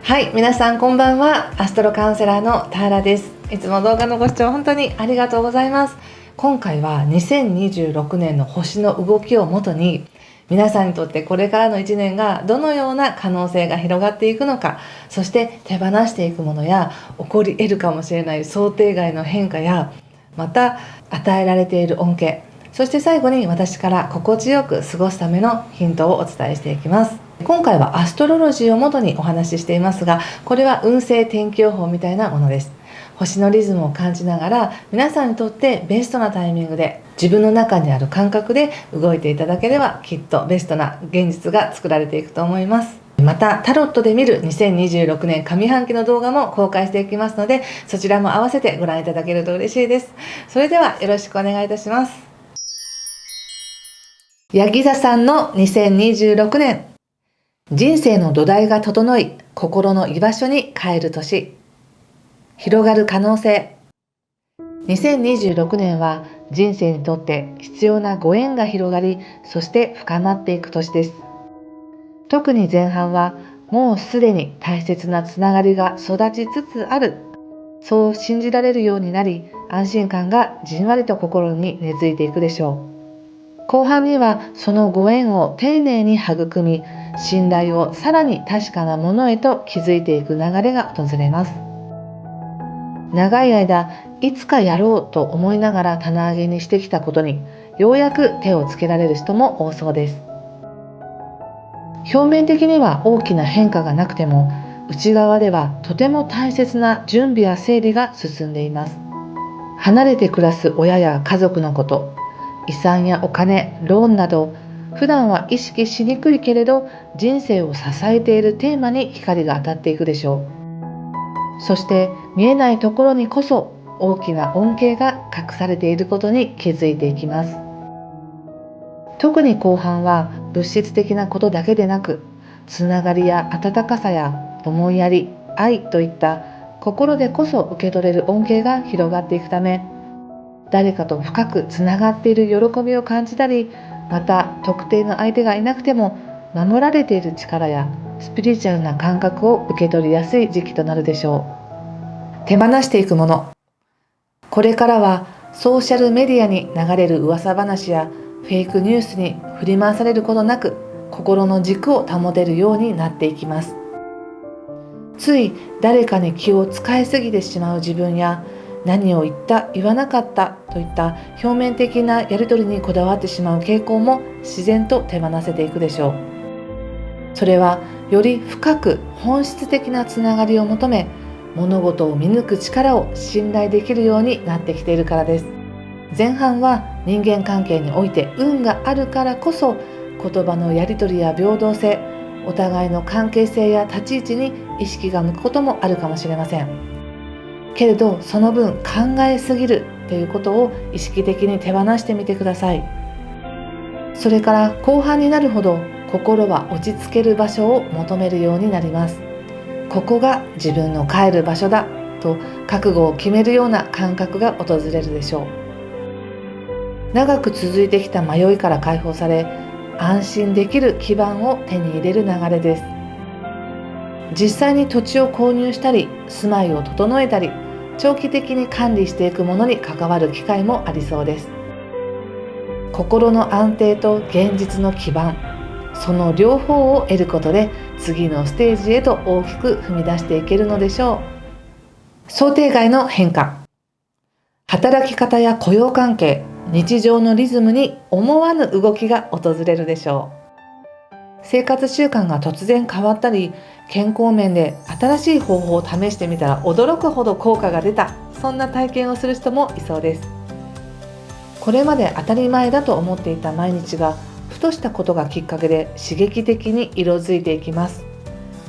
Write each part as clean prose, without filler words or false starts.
はい、皆さんこんばんは。アストロカウンセラーのターラです。いつも動画のご視聴本当にありがとうございます。今回は2026年の星の動きをもとに、皆さんにとってこれからの1年がどのような可能性が広がっていくのか、そして手放していくものや起こり得るかもしれない想定外の変化や、また与えられている恩恵、そして最後に私から心地よく過ごすためのヒントをお伝えしていきます。今回はアストロロジーをもとにお話ししていますが、これは運勢天気予報みたいなものです。星のリズムを感じながら、皆さんにとってベストなタイミングで自分の中にある感覚で動いていただければ、きっとベストな現実が作られていくと思います。またタロットで見る2026年上半期の動画も公開していきますので、そちらも合わせてご覧いただけると嬉しいです。それではよろしくお願いいたします。ヤギ座さんの2026年、人生の土台が整い、心の居場所に帰る年。広がる可能性。2026年は人生にとって必要なご縁が広がり、そして深まっていく年です。特に前半はもうすでに大切なつながりが育ちつつある。そう信じられるようになり、安心感がじんわりと心に根付いていくでしょう。後半にはそのご縁を丁寧に育み、信頼をさらに確かなものへと築いていく流れが訪れます。長い間いつかやろうと思いながら棚上げにしてきたことにようやく手をつけられる人も多そうです。表面的には大きな変化がなくても、内側ではとても大切な準備や整理が進んでいます。離れて暮らす親や家族のこと、遺産やお金、ローンなど普段は意識しにくいけれど人生を支えているテーマに光が当たっていくでしょう。そして見えないところにこそ大きな恩恵が隠されていることに気づいていきます。特に後半は物質的なことだけでなく、つながりや温かさや思いやり、愛といった心でこそ受け取れる恩恵が広がっていくため、誰かと深くつながっている喜びを感じたり、また特定の相手がいなくても守られている力やスピリチュアルな感覚を受け取りやすい時期となるでしょう。手放していくもの。これからはソーシャルメディアに流れる噂話やフェイクニュースに振り回されることなく、心の軸を保てるようになっていきます。つい誰かに気を使いすぎてしまう自分や、何を言った言わなかったといった表面的なやり取りにこだわってしまう傾向も自然と手放せていくでしょう。それはより深く本質的なつながりを求め、物事を見抜く力を信頼できるようになってきているからです。前半は人間関係において運があるからこそ、言葉のやり取りや平等性、お互いの関係性や立ち位置に意識が向くこともあるかもしれません。けれどその分考えすぎるということを意識的に手放してみてください。それから後半になるほど心は落ち着ける場所を求めるようになります。ここが自分の帰る場所だと覚悟を決めるような感覚が訪れるでしょう。長く続いてきた迷いから解放され、安心できる基盤を手に入れる流れです。実際に土地を購入したり、住まいを整えたり、長期的に管理していくものに関わる機会もありそうです。心の安定と現実の基盤、その両方を得ることで次のステージへと大きく踏み出していけるのでしょう。想定外の変化。働き方や雇用関係、日常のリズムに思わぬ動きが訪れるでしょう。生活習慣が突然変わったり、健康面で新しい方法を試してみたら驚くほど効果が出た、そんな体験をする人もいそうです。これまで当たり前だと思っていた毎日が、ふとしたことがきっかけで刺激的に色づいていきます。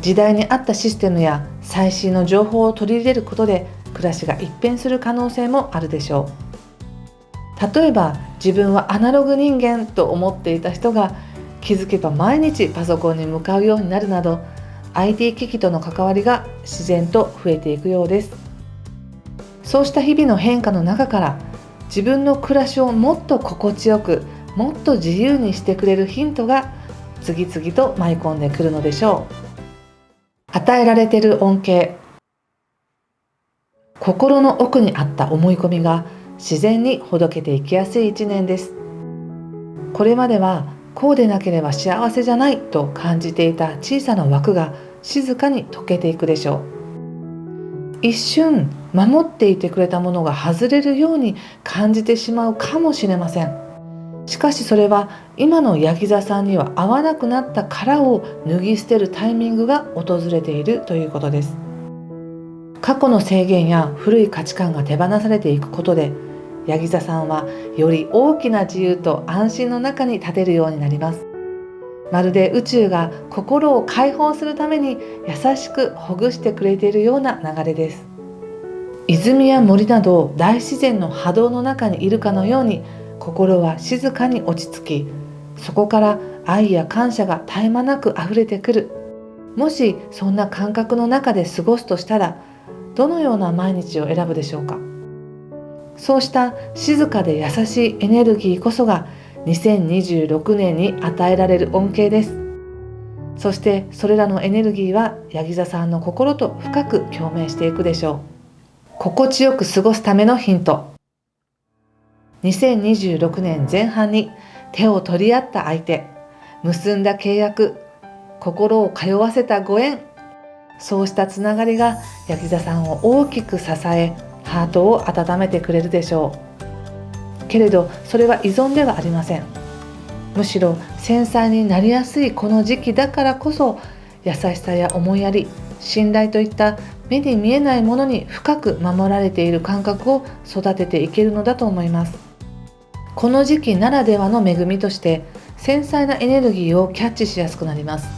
時代に合ったシステムや最新の情報を取り入れることで暮らしが一変する可能性もあるでしょう。例えば自分はアナログ人間と思っていた人が、気づけば毎日パソコンに向かうようになるなど、 IT 機器との関わりが自然と増えていくようです。そうした日々の変化の中から、自分の暮らしをもっと心地よく、もっと自由にしてくれるヒントが次々と舞い込んでくるのでしょう。与えられている恩恵。心の奥にあった思い込みが自然にほどけていきやすい一年です。これまではこうでなければ幸せじゃないと感じていた小さな枠が静かに溶けていくでしょう。一瞬守っていてくれたものが外れるように感じてしまうかもしれません。しかしそれは今のヤギ座さんには合わなくなった殻を脱ぎ捨てるタイミングが訪れているということです。過去の制限や古い価値観が手放されていくことで、ヤギ座さんはより大きな自由と安心の中に立てるようになります。まるで宇宙が心を解放するために優しくほぐしてくれているような流れです。泉や森など大自然の波動の中にいるかのように、心は静かに落ち着き、そこから愛や感謝が絶え間なく溢れてくる。もしそんな感覚の中で過ごすとしたら、どのような毎日を選ぶでしょうか。そうした静かで優しいエネルギーこそが2026年に与えられる恩恵です。そしてそれらのエネルギーはヤギ座さんの心と深く共鳴していくでしょう。心地よく過ごすためのヒント。2026年前半に手を取り合った相手、結んだ契約、心を通わせたご縁、そうしたつながりがヤギ座さんを大きく支え、ハートを温めてくれるでしょう。けれどそれは依存ではありません。むしろ繊細になりやすいこの時期だからこそ、優しさや思いやり、信頼といった目に見えないものに深く守られている感覚を育てていけるのだと思います。この時期ならではの恵みとして繊細なエネルギーをキャッチしやすくなります。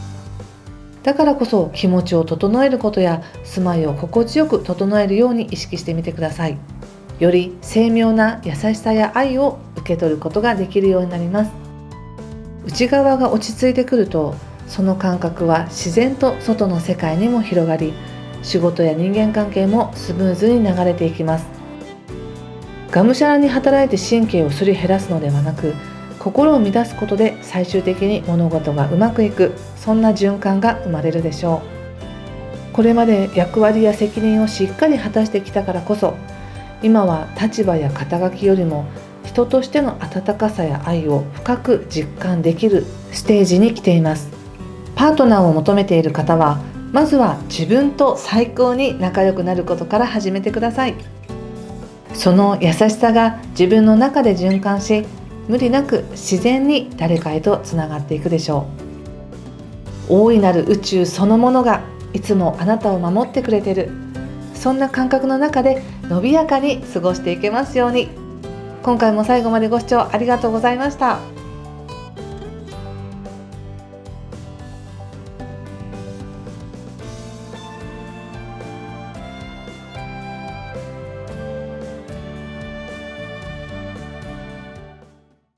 だからこそ気持ちを整えることや住まいを心地よく整えるように意識してみてください。より精妙な優しさや愛を受け取ることができるようになります。内側が落ち着いてくると、その感覚は自然と外の世界にも広がり、仕事や人間関係もスムーズに流れていきます。がむしゃらに働いて神経をすり減らすのではなく、心を乱すことで最終的に物事がうまくいく、そんな循環が生まれるでしょう。これまで役割や責任をしっかり果たしてきたからこそ、今は立場や肩書きよりも人としての温かさや愛を深く実感できるステージに来ています。パートナーを求めている方は、まずは自分と最高に仲良くなることから始めてください。その優しさが自分の中で循環し、無理なく自然に誰かへとつながっていくでしょう。大いなる宇宙そのものがいつもあなたを守ってくれている、そんな感覚の中で伸びやかに過ごしていけますように。今回も最後までご視聴ありがとうございました。